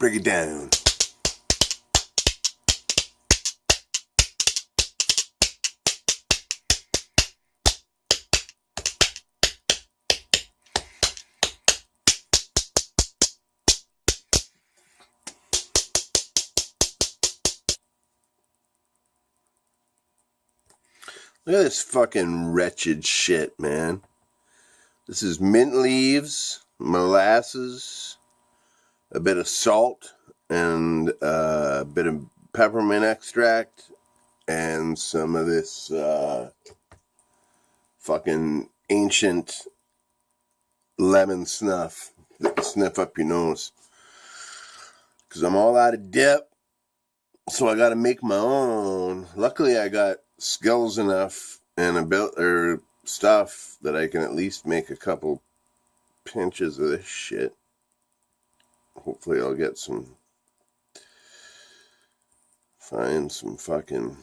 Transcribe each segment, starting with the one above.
break it down. Look at this fucking wretched shit, man. This is mint leaves, molasses, a bit of salt, and a bit of peppermint extract, and some of this fucking ancient lemon snuff that you sniff up your nose. Because I'm all out of dip, so I gotta make my own. Luckily, I got skills enough and stuff that I can at least make a couple pinches of this shit. Hopefully I'll get find some fucking...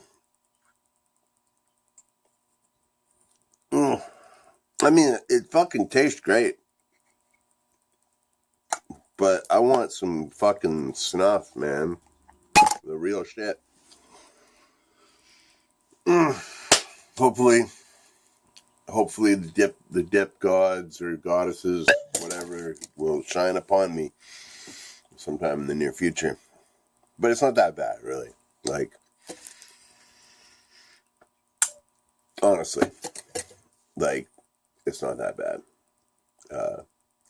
I mean, it fucking tastes great. But I want some fucking snuff, man. The real shit. Hopefully the dip gods or goddesses, whatever, will shine upon me sometime in the near future. But it's not that bad, really. Like, honestly, like, it's not that bad.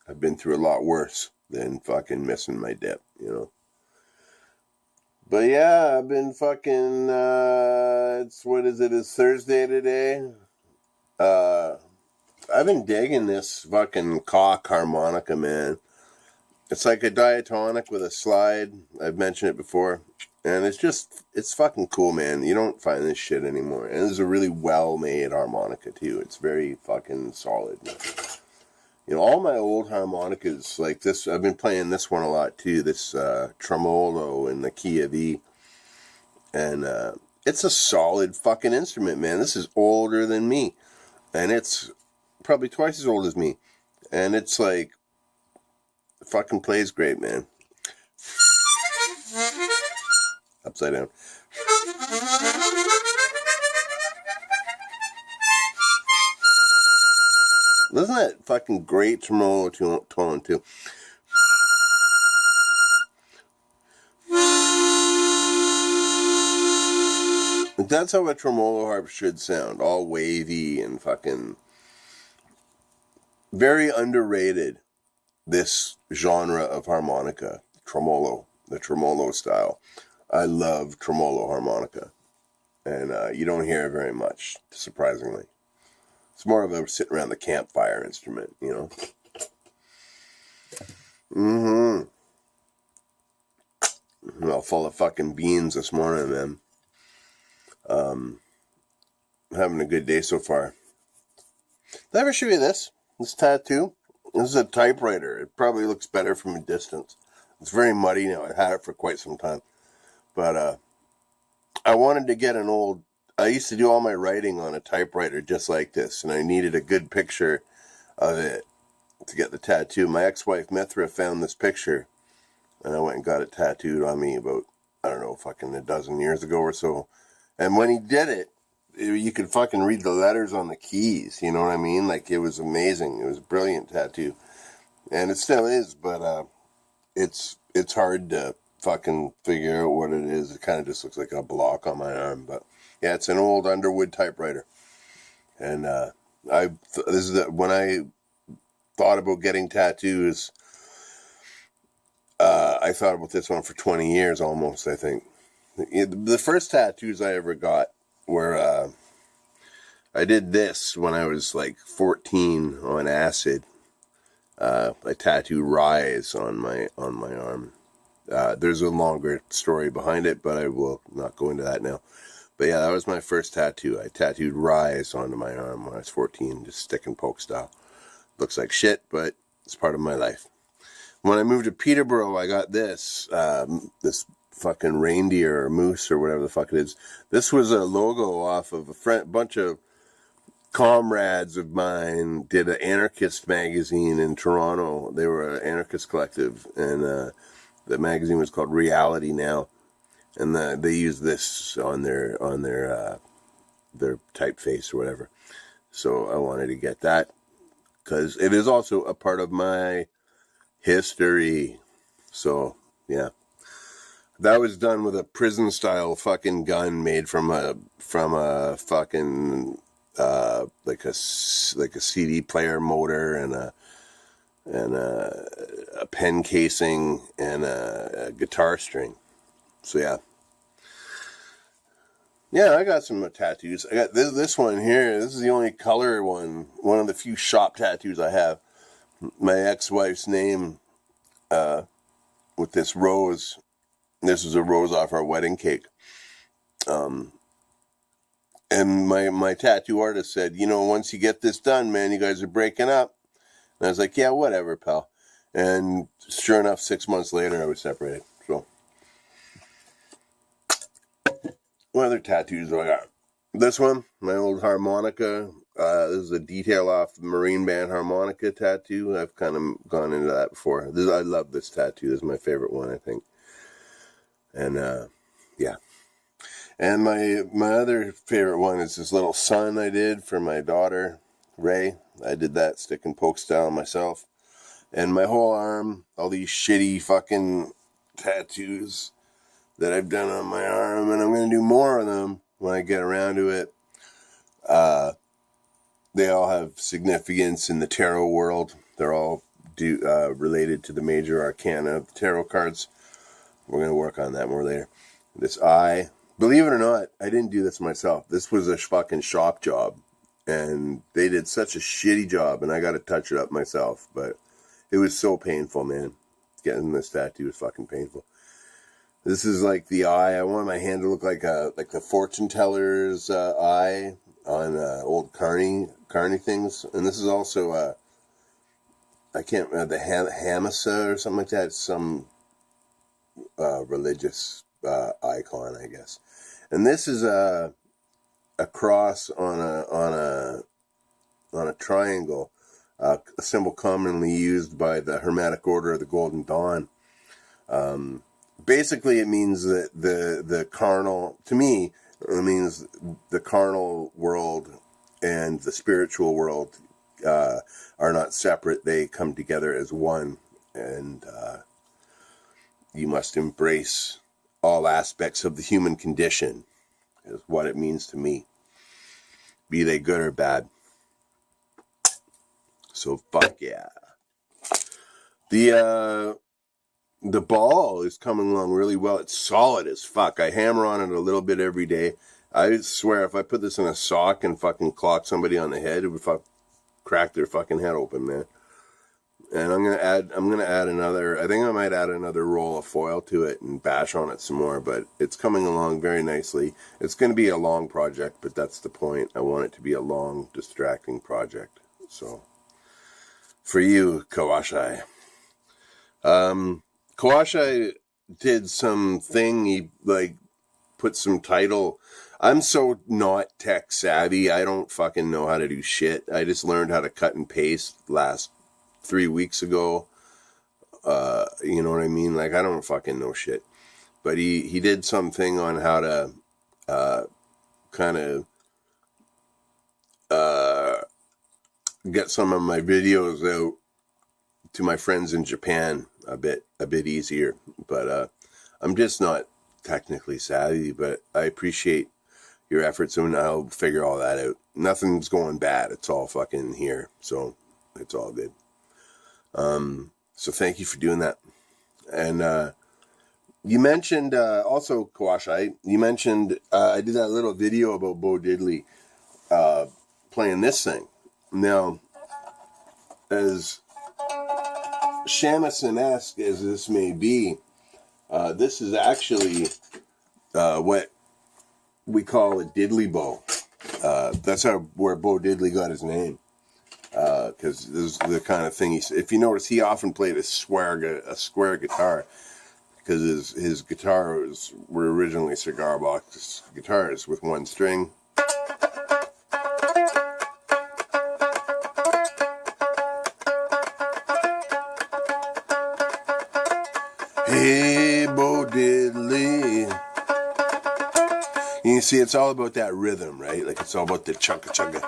I've been through a lot worse than fucking missing my dip, you know. But yeah, I've been fucking, it's Thursday today. I've been digging this fucking cock harmonica, man. It's like a diatonic with a slide. I've mentioned it before. And it's fucking cool, man. You don't find this shit anymore. And it's a really well-made harmonica, too. It's very fucking solid. You know, all my old harmonicas, like this, I've been playing this one a lot, too. This tremolo in the key of E. And it's a solid fucking instrument, man. This is older than me. And it's probably twice as old as me. And it's like, it fucking plays great, man. Upside down. Isn't that fucking great tremolo tone, too? That's how a tremolo harp should sound. All wavy and fucking... Very underrated, this genre of harmonica. Tremolo. The tremolo style. I love tremolo harmonica. And you don't hear it very much, surprisingly. It's more of a sit around the campfire instrument, you know? Well, full of fucking beans this morning, man. Having a good day so far. Did I ever show you this? This tattoo? This is a typewriter. It probably looks better from a distance. It's very muddy now. I've had it for quite some time. But I wanted to get I used to do all my writing on a typewriter just like this, and I needed a good picture of it to get the tattoo. My ex-wife Mithra found this picture, and I went and got it tattooed on me about, I don't know, fucking a dozen years ago or so. And when he did it, you could fucking read the letters on the keys, you know what I mean? Like, it was amazing. It was a brilliant tattoo. And it still is, but it's hard to fucking figure out what it is. It kind of just looks like a block on my arm, but yeah, it's an old Underwood typewriter. And when I thought about getting tattoos, I thought about this one for 20 years almost, I think. The first tattoos I ever got were, I did this when I was like 14 on acid. I tattooed Rise on my arm. There's a longer story behind it, but I will not go into that now. But yeah, that was my first tattoo. I tattooed Rise onto my arm when I was 14, just stick and poke style. Looks like shit, but it's part of my life. When I moved to Peterborough, I got this fucking reindeer or moose or whatever the fuck it is. This was a logo off of a bunch of comrades of mine did an anarchist magazine in Toronto. They were an anarchist collective, and The magazine was called Reality Now, and they use this on their typeface or whatever. So I wanted to get that because it is also a part of my history. So yeah, that was done with a prison style fucking gun made from a fucking like a CD player motor and a pen casing and a guitar string. So yeah. Yeah, I got some tattoos. I got this one here. This is the only color one. One of the few shop tattoos I have. My ex-wife's name with this rose. This is a rose off our wedding cake. And my tattoo artist said, once you get this done, man, you guys are breaking up. And I was like, yeah, whatever, pal. And sure enough, 6 months later, I was separated. So, what other tattoos do I got? This one, my old harmonica. This is a detail off the Marine Band harmonica tattoo. I've kind of gone into that before. I love this tattoo. This is my favorite one, I think. And yeah. And my other favorite one is this little sun I did for my daughter, Ray. I did that stick and poke style myself. And my whole arm, all these shitty fucking tattoos that I've done on my arm, and I'm going to do more of them when I get around to it. They all have significance in the tarot world. They're all related to the major arcana of the tarot cards. We're going to work on that more later. This eye, believe it or not, I didn't do this myself. This was a fucking shop job, and they did such a shitty job, and I got to touch it up myself, but it was so painful, man. Getting this tattoo was fucking painful. This is like the eye. I want my hand to look like the fortune teller's eye on old Carney things. And this is also I can't remember, the Hamasa or something like that. It's some religious icon, I guess. And this is a cross on a triangle, a symbol commonly used by the Hermetic Order of the Golden Dawn. Basically, it means that the carnal, to me, it means the carnal world and the spiritual world are not separate. They come together as one, and you must embrace all aspects of the human condition, is what it means to me, be they good or bad. So fuck yeah. The ball is coming along really well. It's solid as fuck. I hammer on it a little bit every day. I swear if I put this in a sock and fucking clock somebody on the head, it would crack their fucking head open, man. And I'm gonna add another, I think I might add another roll of foil to it and bash on it some more, but it's coming along very nicely. It's gonna be a long project, but that's the point. I want it to be a long, distracting project. So, for you, Kawashai. Kawashai did something, he put some title. I'm so not tech savvy, I don't fucking know how to do shit. I just learned how to cut and paste last 3 weeks ago. You know what I mean? I don't fucking know shit. But he did something on how to kind of get some of my videos out to my friends in Japan a bit easier. But I'm just not technically savvy, but I appreciate your efforts, and I'll figure all that out. Nothing's going bad. It's all fucking here. So it's all good. So thank you for doing that. And you mentioned also, Kawashai, you mentioned I did that little video about Bo Diddley playing this thing. Now, as Shamisen-esque as this may be, this is actually what we call a diddley bow. That's where Bo Diddley got his name. Because this is the kind of thing if you notice, he often played a square guitar, because his guitars were originally cigar box guitars with one string. Hey, Bo Diddley. You see, it's all about that rhythm, right? Like, it's all about the chugga chugga.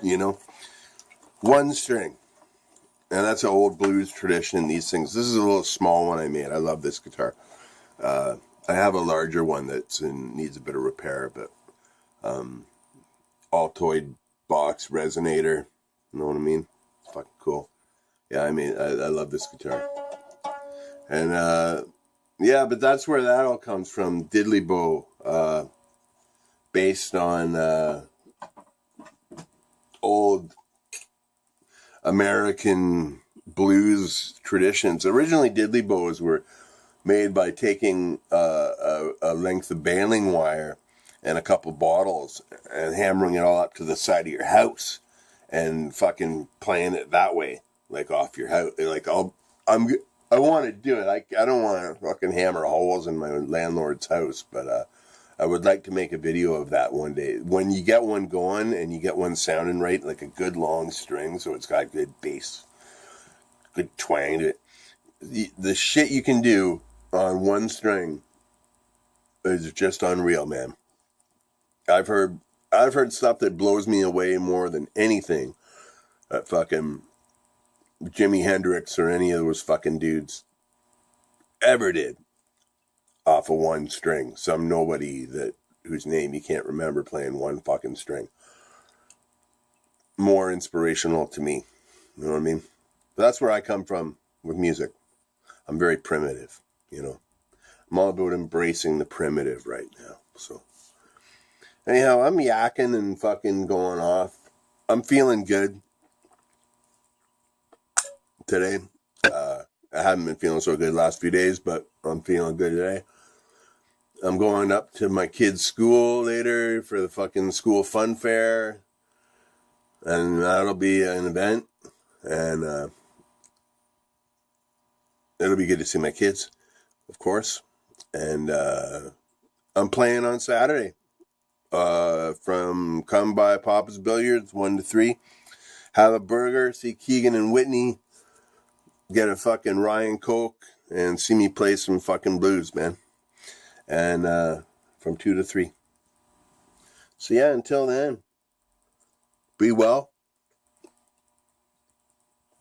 You know? One string. And that's an old blues tradition in these things. This is a little small one I made. I love this guitar. I have a larger one that needs a bit of repair, but Altoid box resonator. You know what I mean? It's fucking cool. Yeah, I mean, I love this guitar. And, yeah, but that's where that all comes from. Diddley bow, based on old American blues traditions. Originally, diddley bows were made by taking a length of baling wire and a couple bottles and hammering it all up to the side of your house and fucking playing it that way, like off your house. Like I want to do it. I don't want to fucking hammer holes in my landlord's house, but I would like to make a video of that one day. When you get one going and you get one sounding right, like a good long string, so it's got good bass, good twang to it. The shit you can do on one string is just unreal, man. I've heard stuff that blows me away more than anything that fucking Jimi Hendrix or any of those fucking dudes ever did off of one string. Some nobody whose name you can't remember playing one fucking string. More inspirational to me. You know what I mean? But that's where I come from with music. I'm very primitive, you know. I'm all about embracing the primitive right now. So, anyhow, I'm yakking and fucking going off. I'm feeling good today. I haven't been feeling so good the last few days, but I'm feeling good today. I'm going up to my kids' school later for the fucking school fun fair. And that'll be an event. And it'll be good to see my kids, of course. And I'm playing on Saturday. From come by Papa's Billiards 1 to 3. Have a burger, see Keegan and Whitney. Get a fucking Ryan Coke and see me play some fucking blues, man. And from 2 to 3. So yeah, until then, be well,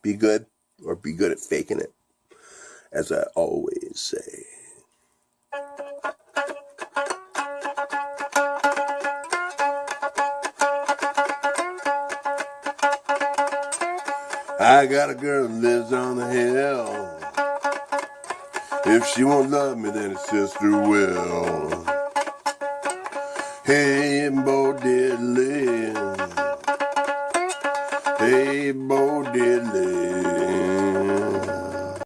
be good, or be good at faking it, as I always say. I got a girl that lives on the hill. If she won't love me, then her sister will. Hey, Bo Diddley. Hey, Bo